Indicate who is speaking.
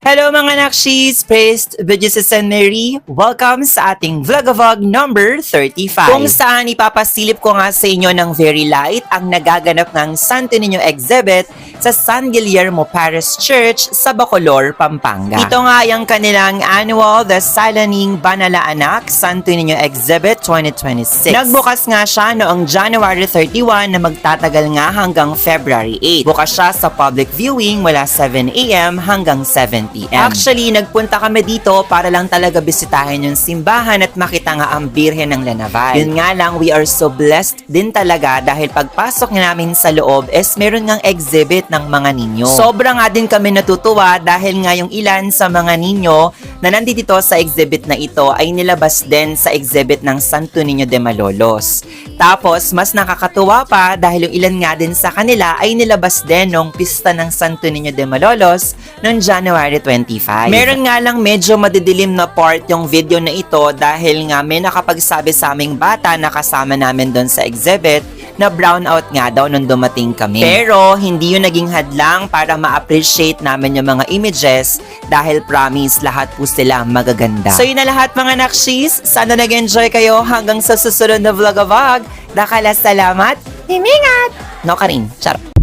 Speaker 1: Hello mga nakshis! Praised be Jesus and Mary! Welcome sa ating Vlogavlog number 35. Kung saan ipapasilip ko nga sa inyo ng very light ang nagaganap ng Santo Niño exhibit sa San Guillermo Parish Church sa Bacolor, Pampanga. Ito nga yung kanilang annual The Silaning Banala Anak Santo Niño Exhibit 2026. Nagbukas nga siya noong January 31 na magtatagal nga hanggang February 8. Bukas siya sa public viewing mula 7 a.m. hanggang 7 p.m. Actually, nagpunta kami dito para lang talaga bisitahin yung simbahan at makita nga ang Birhen ng Lanaval. Yun nga lang, we are so blessed din talaga dahil pagpasok namin sa loob is meron ngang exhibit ng mga ninyo. Sobra nga din kami natutuwa dahil nga yung ilan sa mga ninyo na nandito sa exhibit na ito ay nilabas din sa exhibit ng Santo Niño de Malolos. Tapos, mas nakakatuwa pa dahil yung ilan nga din sa kanila ay nilabas din nung pista ng Santo Niño de Malolos noong January 25. Meron nga lang medyo madidilim na part yung video na ito dahil nga may nakapagsabi sa aming bata na kasama namin doon sa exhibit na brownout nga daw nung dumating kami. Pero hindi yun naging hadlang para ma-appreciate namin yung mga images dahil promise lahat po sila magaganda. So yun na lahat mga nakshis. Sana nag-enjoy kayo hanggang sa susunod na vlog-a-vlog. Dakala salamat. Himingat! No, Karin. Charot.